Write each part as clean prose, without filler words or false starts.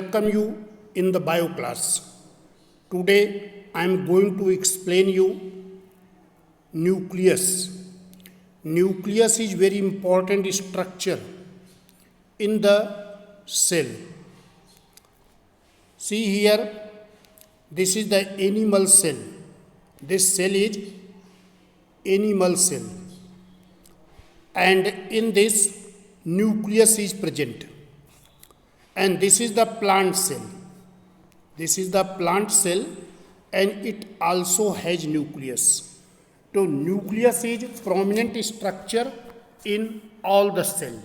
welcome you in the bio class. Today I am going to explain you nucleus. Nucleus is very important structure in the cell. See here, this is the animal cell. This cell is animal cell, and in this nucleus is present. And this is the plant cell. This is the plant cell, and it also has nucleus. So nucleus is prominent structure in all the cell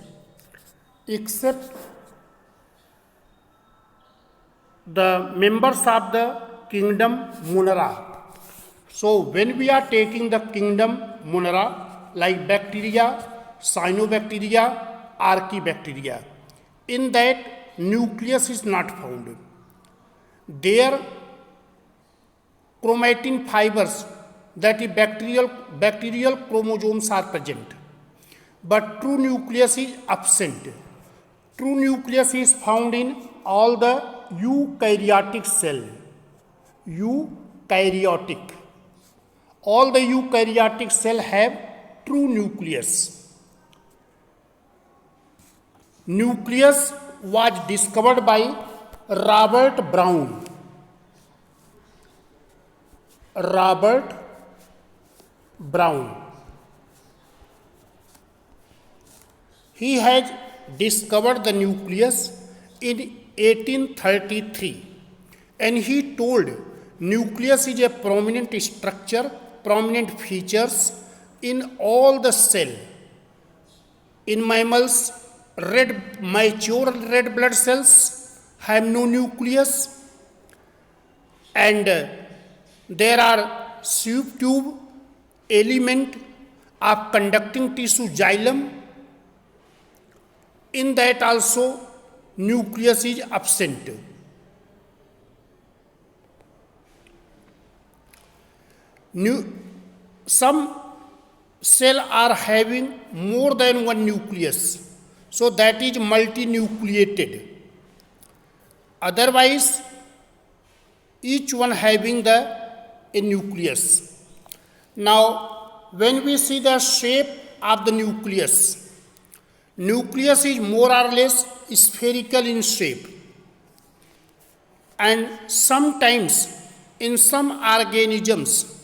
except the members of the kingdom Monera. So when we are taking the kingdom Monera, like bacteria, cyanobacteria, archaebacteria, in that nucleus is not found. Their chromatin fibers, that is bacterial chromosomes, are present, but true nucleus is absent. True nucleus is found in all the eukaryotic cell. Eukaryotic. All the eukaryotic cell have true nucleus. Nucleus was discovered by Robert Brown. Robert Brown. He has discovered the nucleus in 1833, and he told nucleus is a prominent structure, prominent features in all the cell. In mammals, mature red blood cells have no nucleus, and there are soup tube element of conducting tissue xylem. In that also nucleus is absent. Some cell are having more than one nucleus, so that is multinucleated. Otherwise, each one having a nucleus. Now, when we see the shape of the nucleus, nucleus is more or less spherical in shape, and sometimes in some organisms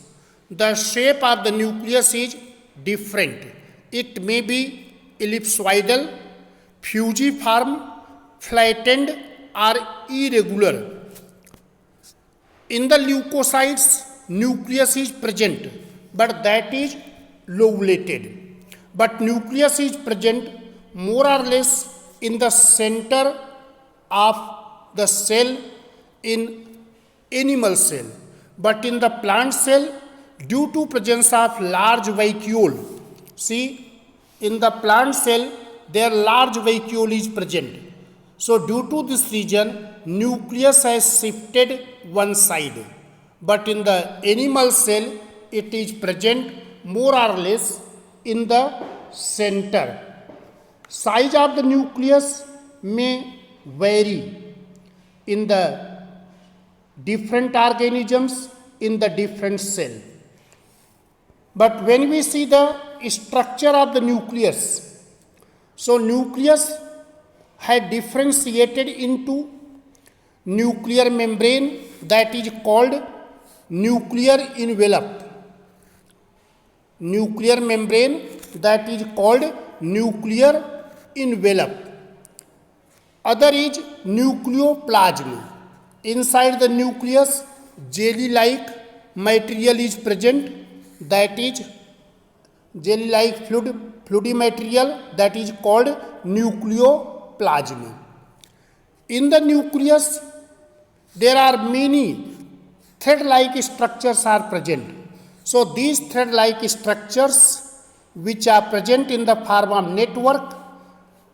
the shape of the nucleus is different. It may be ellipsoidal, fusiform, flattened, or irregular. In the leukocytes, nucleus is present, but that is lobulated. But nucleus is present more or less in the center of the cell in animal cell. But in the plant cell, due to presence of large vacuole, see, in the plant cell, their large vacuole is present. So due to this reason, nucleus has shifted one side. But in the animal cell, it is present more or less in the center. Size of the nucleus may vary in the different organisms in the different cell. But when we see the structure of the nucleus, so nucleus had differentiated into nuclear membrane, that is called nuclear envelope. Nuclear membrane, that is called nuclear envelope. Other is nucleoplasm. Inside the nucleus, jelly-like material is present, that is jelly-like fluid material, that is called nucleoplasm. In the nucleus, there are many thread-like structures are present. So these thread-like structures which are present in the form of network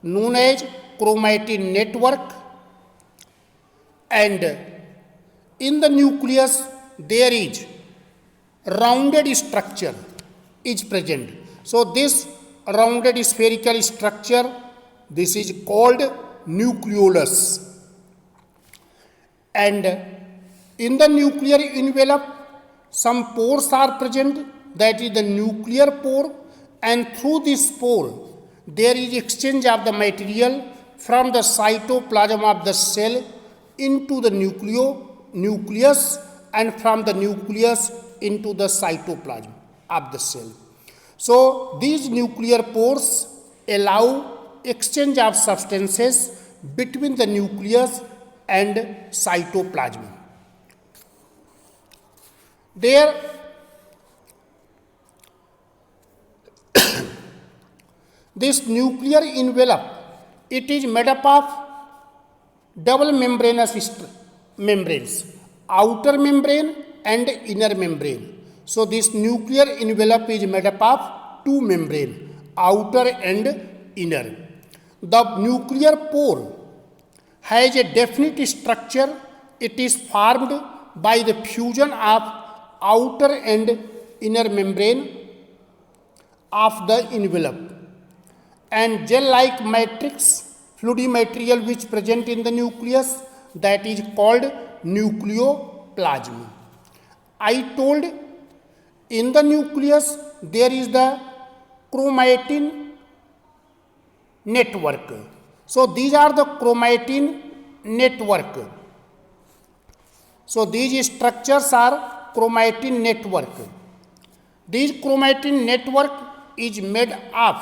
known as chromatin network, and in the nucleus there is rounded structure is present. So this rounded spherical structure, this is called nucleolus. And in the nuclear envelope, some pores are present, that is the nuclear pore, and through this pore, there is exchange of the material from the cytoplasm of the cell into the nucleus, and from the nucleus into the cytoplasm of the cell. So these nuclear pores allow exchange of substances between the nucleus and cytoplasm. There this nuclear envelope, it is made up of double membranous membranes, outer membrane and inner membrane. So this nuclear envelope is made up of two membranes, outer and inner. The nuclear pore has a definite structure. It is formed by the fusion of outer and inner membrane of the envelope, and gel-like matrix, fluid material which present in the nucleus, that is called nucleoplasm. I told in the nucleus there is the chromatin network. So these are the chromatin network. So these structures are chromatin network. This chromatin network is made of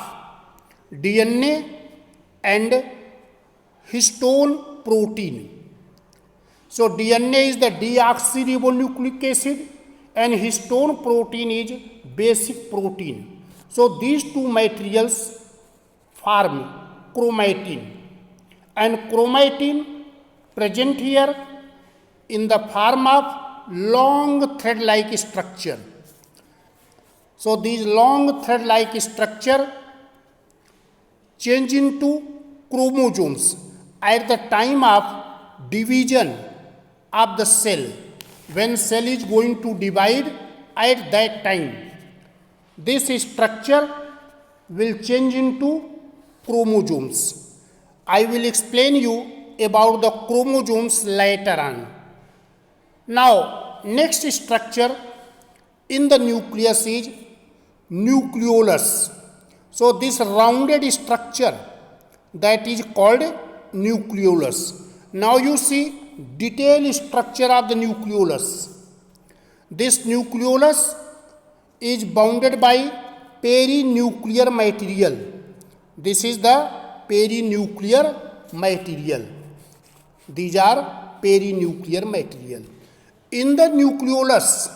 DNA and histone protein. So DNA is the deoxyribonucleic acid and histone protein is basic protein. So these two materials form chromatin, and chromatin present here in the form of long thread-like structure. So these long thread-like structure change into chromosomes at the time of division of the cell. When cell is going to divide, at that time, this structure will change into chromosomes. I will explain you about the chromosomes later on. Now, next structure in the nucleus is nucleolus. So this rounded structure, that is called nucleolus. Now you see detailed structure of the nucleolus. This nucleolus is bounded by perinuclear material. This is the perinuclear material. These are perinuclear material. In the nucleolus,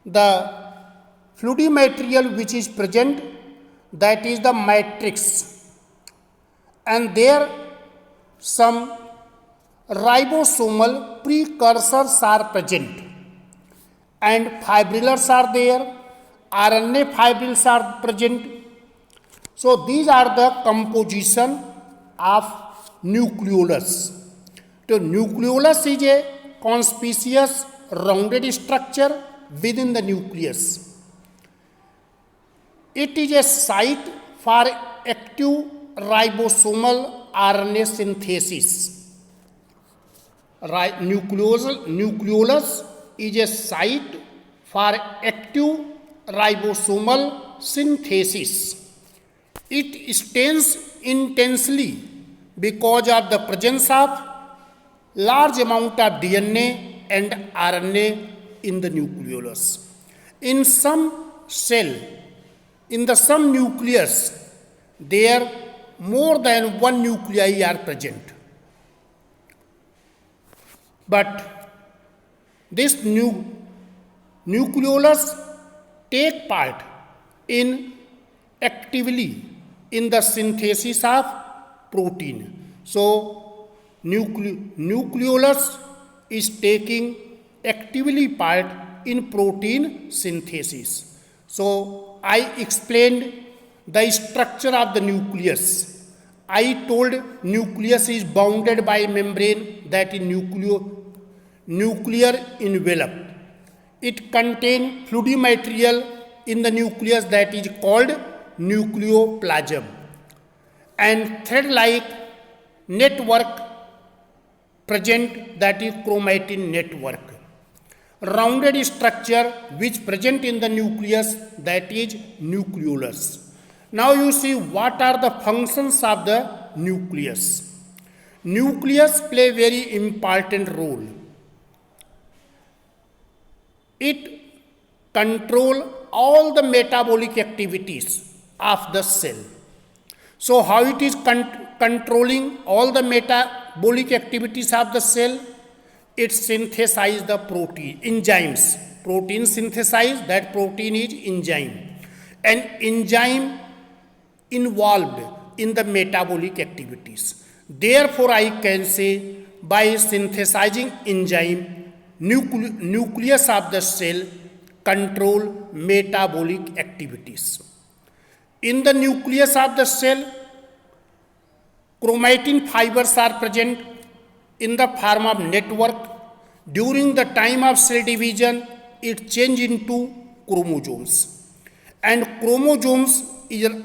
the fluid material which is present, that is the matrix, and there some ribosomal precursors are present, and fibrillars are there, RNA fibrils are present. So these are the composition of nucleolus. So nucleolus is a conspicuous rounded structure within the nucleus. It is a site for active ribosomal RNA synthesis. Nucleolus is a site for active ribosomal synthesis. It stains intensely because of the presence of large amount of DNA and RNA in the nucleolus. In some cell, in the some nucleus, there more than one nuclei are present. But this nucleolus take part in actively in the synthesis of protein. So nucleolus is taking actively part in protein synthesis. So I explained the structure of the nucleus. I told nucleus is bounded by membrane, that is nuclear envelope. It contains fluid material in the nucleus, that is called nucleoplasm, and thread-like network present, that is chromatin network. Rounded structure which present in the nucleus, that is nucleolus. Now you see what are the functions of the nucleus. Nucleus play very important role. It control all the metabolic activities of the cell. So how it is controlling all the metabolic activities of the cell? It synthesizes the protein, enzymes. Protein synthesize, that protein is enzyme. An enzyme involved in the metabolic activities. Therefore, I can say by synthesizing enzyme, nucleus of the cell control metabolic activities. In the nucleus of the cell, chromatin fibers are present in the form of network. During the time of cell division, it changes into chromosomes. And chromosomes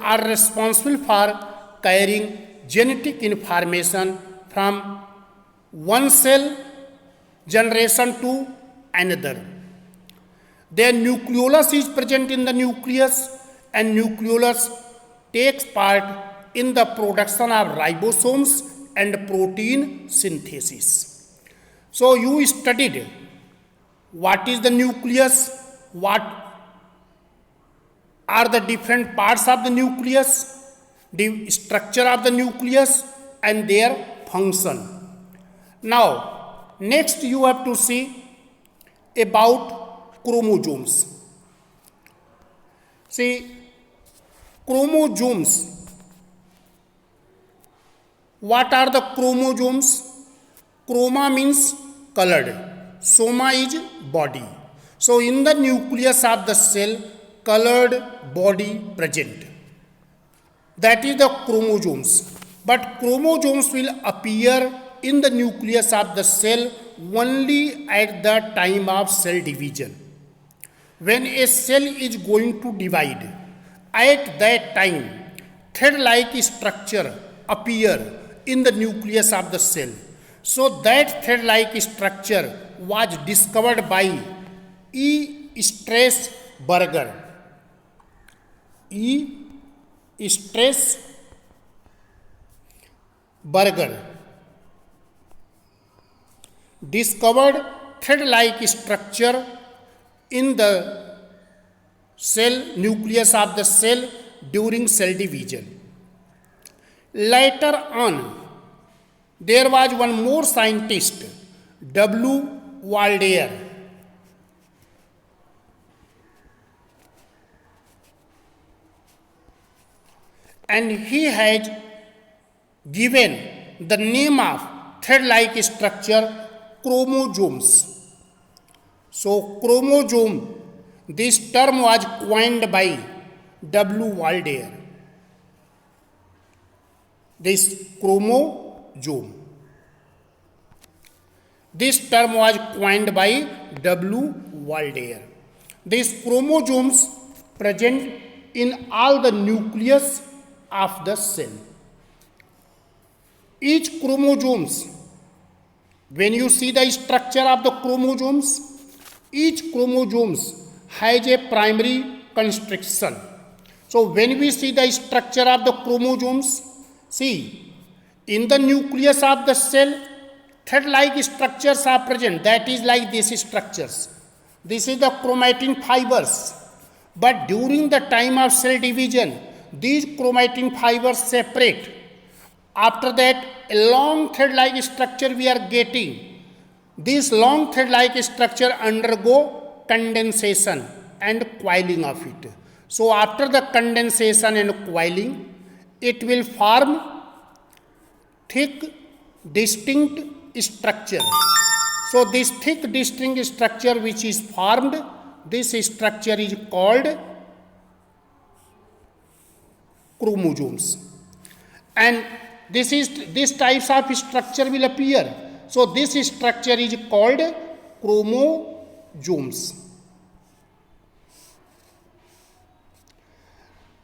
are responsible for carrying genetic information from one cell generation to another. Then nucleolus is present in the nucleus, and nucleolus takes part in the production of ribosomes and protein synthesis. So you studied what is the nucleus, what are the different parts of the nucleus, the structure of the nucleus and their function. Now, next you have to see about chromosomes. See, chromosomes. What are the chromosomes? Chroma means colored. Soma is body. So in the nucleus of the cell, colored body present. That is the chromosomes. But chromosomes will appear in the nucleus of the cell only at the time of cell division. When a cell is going to divide, at that time, thread-like structure appear in the nucleus of the cell. So that thread-like structure was discovered by E. Strasburger. E. Strasburger discovered thread-like structure in the cell nucleus of the cell during cell division. Later on, there was one more scientist, W. Waldeyer. And he has given the name of thread-like structure chromosomes. So chromosome, this term was coined by W. Waldeyer. This chromosome. This term was coined by W. Waldeyer. These chromosomes present in all the nucleus of the cell. Each chromosomes, when you see the structure of the chromosomes, each chromosomes has a primary constriction. So when we see the structure of the chromosomes, see, in the nucleus of the cell, thread-like structures are present. That is like these structures. This is the chromatin fibers. But during the time of cell division, these chromatin fibers separate. After that, a long thread-like structure we are getting. This long thread-like structure undergo condensation and coiling of it. So after the condensation and coiling, it will form thick, distinct structure. So this thick, distinct structure which is formed, this structure is called chromosomes. And this types of structure will appear. So this structure is called chromosomes.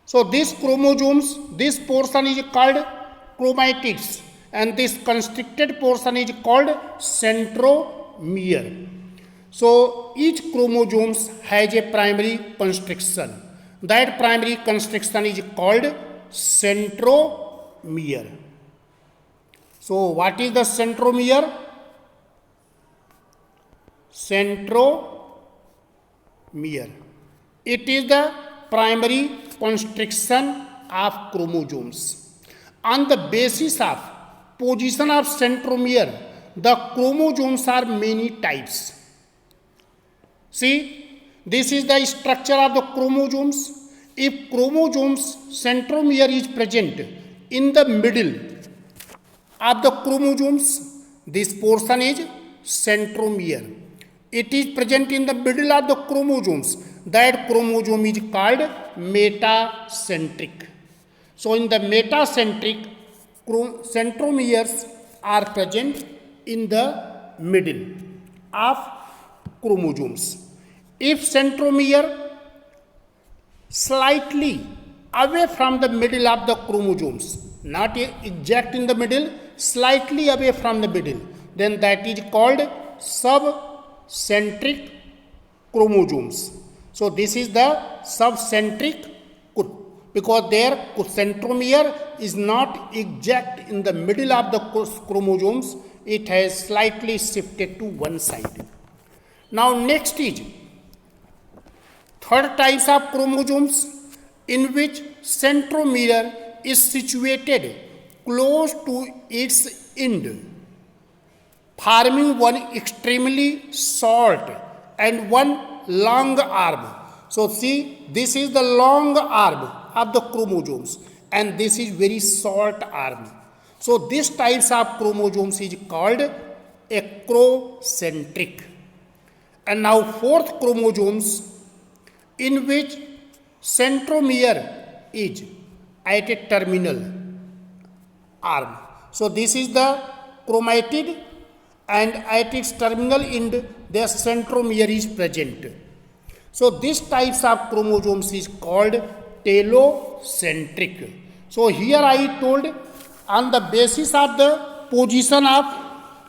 So these chromosomes, this portion is called chromatids, and this constricted portion is called centromere. So each chromosomes has a primary constriction. That primary constriction is called centromere. So what is the centromere? Centromere. It is the primary constriction of chromosomes. On the basis of position of centromere, the chromosomes are many types. See, this is the structure of the chromosomes. If chromosomes centromere is present in the middle of the chromosomes, this portion is centromere. It is present in the middle of the chromosomes. That chromosome is called metacentric. So in the metacentric, centromeres are present in the middle of chromosomes. If centromere slightly away from the middle of the chromosomes, not exact in the middle, slightly away from the middle, then that is called subcentric chromosomes. So this is the subcentric, because their centromere is not exact in the middle of the chromosomes, it has slightly shifted to one side. Now next is third types of chromosomes in which centromere is situated close to its end, forming one extremely short and one long arm. So see, this is the long arm of the chromosomes and this is very short arm. So this types of chromosomes is called acrocentric. And now fourth chromosomes in which centromere is at a terminal arm. So this is the chromatid and at its terminal end their centromere is present. So this types of chromosomes is called telocentric. So here I told on the basis of the position of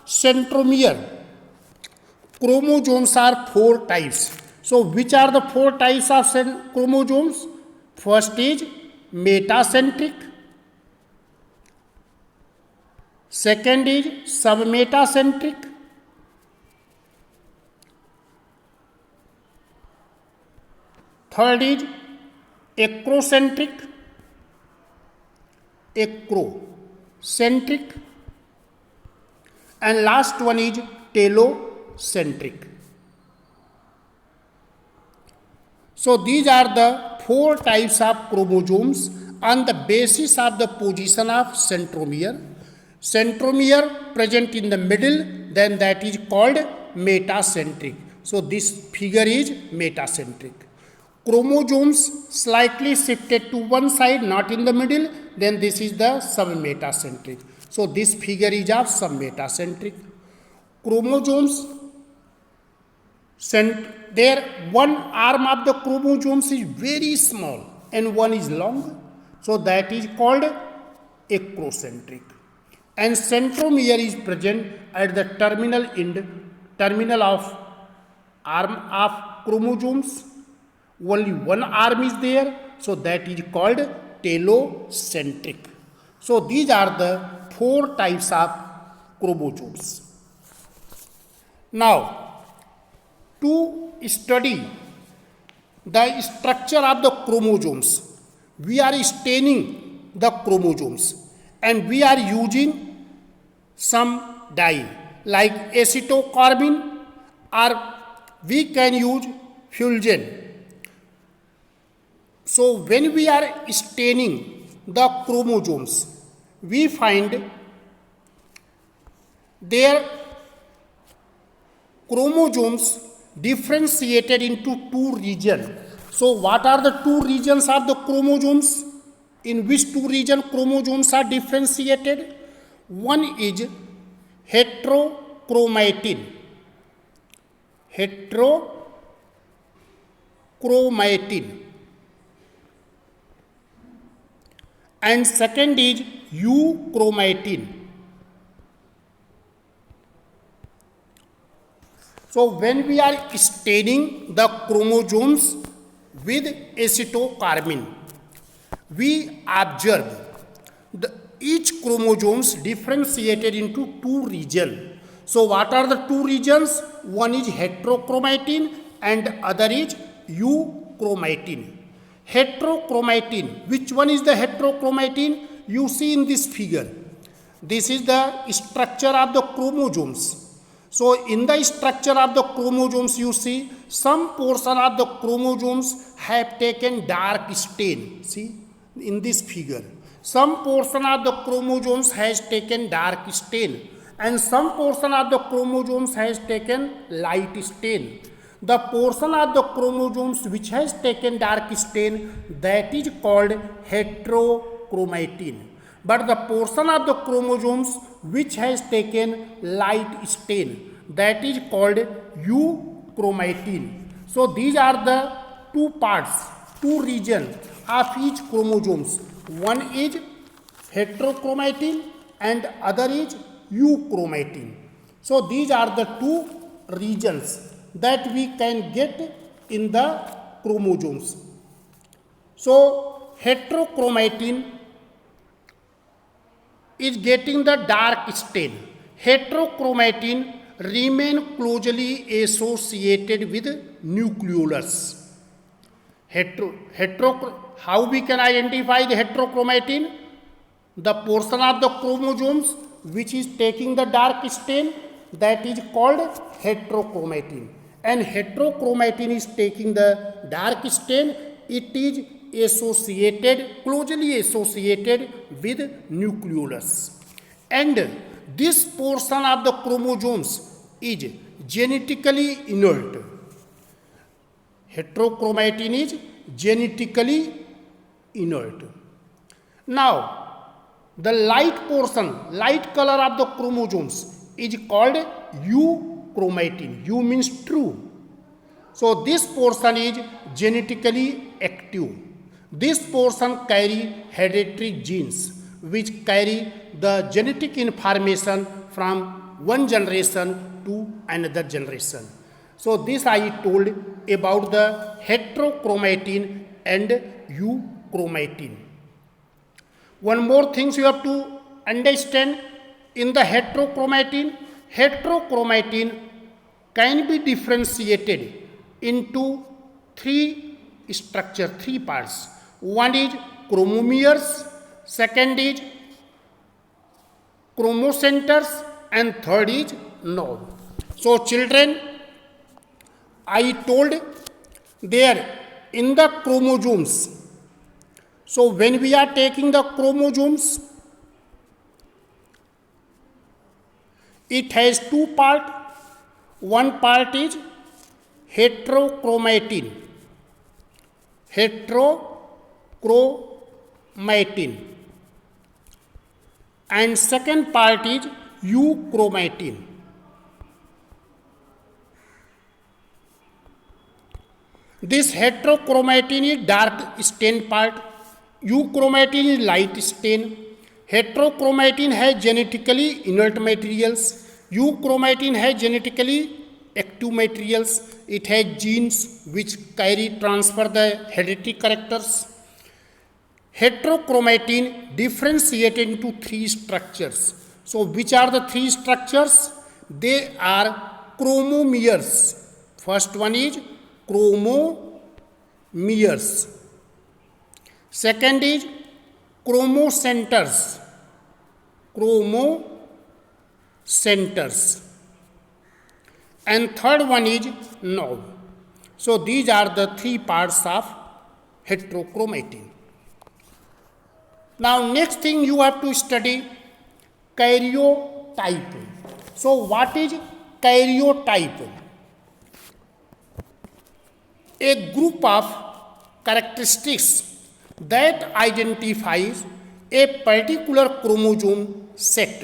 centromere, chromosomes are four types. So which are the four types of chromosomes? First is metacentric, second is submetacentric, third is acrocentric, and last one is telocentric. So these are the four types of chromosomes on the basis of the position of centromere. Centromere present in the middle, then that is called metacentric. So this figure is metacentric. Chromosomes slightly shifted to one side, not in the middle, then this is the submetacentric. So this figure is of submetacentric. Chromosomes, their one arm of the chromosomes is very small and one is long. So that is called acrocentric. And centromere is present at the terminal of arm of chromosomes. Only one arm is there, so that is called telocentric. So these are the four types of chromosomes. Now, to study the structure of the chromosomes, we are staining the chromosomes and we are using some dye like acetocarbon, or we can use fulgen. So when we are staining the chromosomes, we find their chromosomes differentiated into two regions. So what are the two regions of the chromosomes? In which two regions chromosomes are differentiated? One is heterochromatin. And second is euchromatin. So when we are staining the chromosomes with acetylcarmine, we observe each chromosomes differentiated into two regions. So what are the two regions? One is heterochromatin and other is euchromatin. Heterochromatin, which one is the heterochromatin? You see in this figure. This is the structure of the chromosomes. So in the structure of the chromosomes, you see some portion of the chromosomes have taken dark stain. See in this figure, some portion of the chromosomes has taken dark stain and some portion of the chromosomes has taken light stain. The portion of the chromosomes which has taken dark stain, that is called heterochromatin. But the portion of the chromosomes which has taken light stain, that is called euchromatin. So these are the two parts, two regions of each chromosomes. One is heterochromatin and other is euchromatin. So these are the two regions that we can get in the chromosomes. So heterochromatin is getting the dark stain. Heterochromatin remain closely associated with nucleolus. How we can identify the heterochromatin? The portion of the chromosomes which is taking the dark stain, that is called heterochromatin. And heterochromatin is taking the dark stain, it is closely associated with nucleolus. And this portion of the chromosomes is genetically inert. Heterochromatin is genetically inert. Now, the light portion, light color of the chromosomes is called euchromatin. U means true. So this portion is genetically active. This portion carry hereditary genes which carry the genetic information from one generation to another generation. So this I told about the heterochromatin and euchromatin. One more thing you have to understand in the heterochromatin. Heterochromatin can be differentiated into three parts. One is chromomeres, second is chromocenters, and third is node. So children, I told there in the chromosomes. So when we are taking the chromosomes, it has two parts. One part is heterochromatin. And second part is euchromatin. This heterochromatin is dark stain part, euchromatin is light stain. Heterochromatin has genetically inert materials, euchromatin has genetically active materials. It has genes which transfer the hereditary characters. Heterochromatin differentiated into three structures. So which are the three structures? They are chromomeres. First one is chromomeres. Second is chromocenters. And third one is node. So these are the three parts of heterochromatin. Now next thing you have to study karyotype. So what is karyotype? A group of characteristics that identifies a particular chromosome set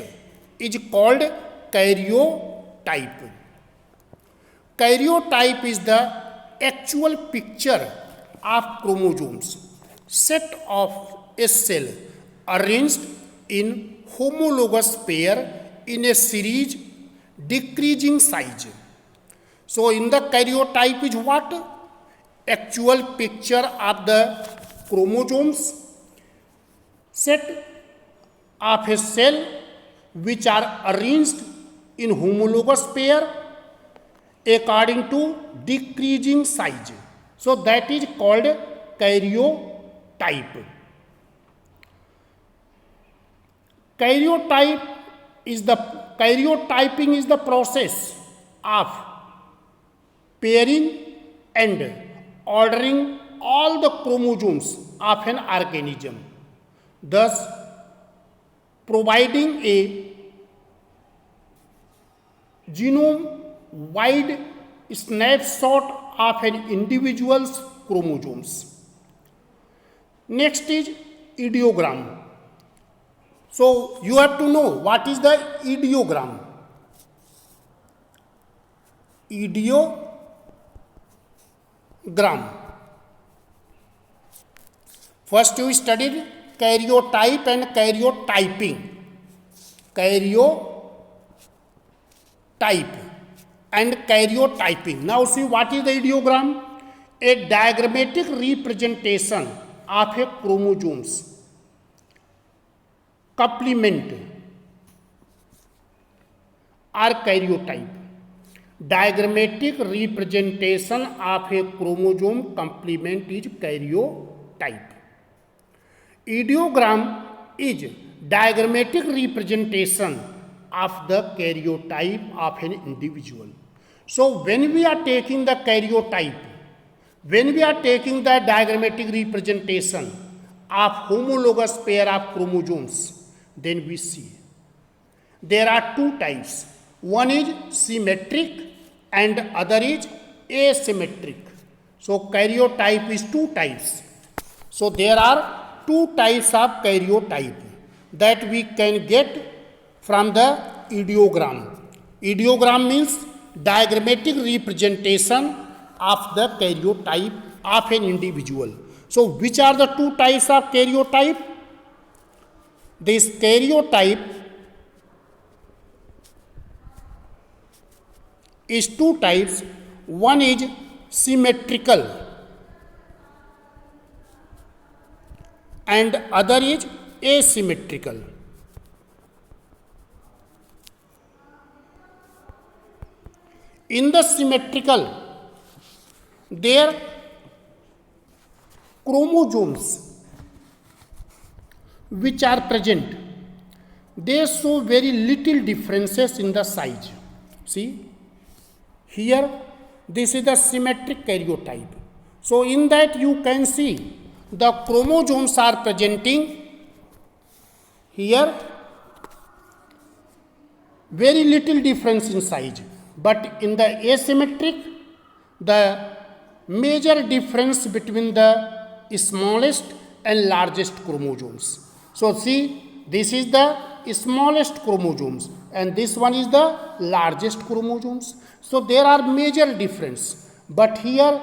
is called karyotype. Karyotype is the actual picture of chromosomes, set of a cell arranged in homologous pair in a series decreasing size. So in the karyotype is what? Actual picture of the chromosomes set of a cell which are arranged in homologous pair according to decreasing size. So that is called karyotype. Karyotyping is the process of pairing and ordering all the chromosomes of an organism, thus providing a genome-wide snapshot of an individual's chromosomes. Next is ideogram. So you have to know what is the ideogram. Ideogram. First you studied karyotype and karyotyping. Karyotype and karyotyping. Now see what is the ideogram? A diagrammatic representation of a chromosomes complement or karyotype. Diagrammatic representation of a chromosome complement is karyotype. Ideogram is diagrammatic representation of the karyotype of an individual. So when we are taking the karyotype, when we are taking the diagrammatic representation of homologous pair of chromosomes, then we see there are two types. One is symmetric and other is asymmetric. So karyotype is two types. So there are two types of karyotype that we can get from the ideogram. Ideogram means diagrammatic representation of the karyotype of an individual. So which are the two types of karyotype? This karyotype is two types. One is symmetrical and other is asymmetrical. In the symmetrical, their chromosomes which are present, they show very little differences in the size. See, here this is the symmetric karyotype. So in that you can see the chromosomes are presenting here very little difference in size. But in the asymmetric, the major difference between the smallest and largest chromosomes. So see, this is the smallest chromosomes and this one is the largest chromosomes. So there are major difference. But here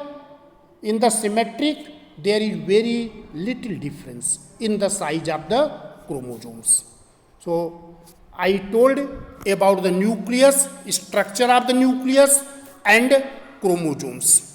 in the symmetric, there is very little difference in the size of the chromosomes. So I told about the nucleus, structure of the nucleus and chromosomes.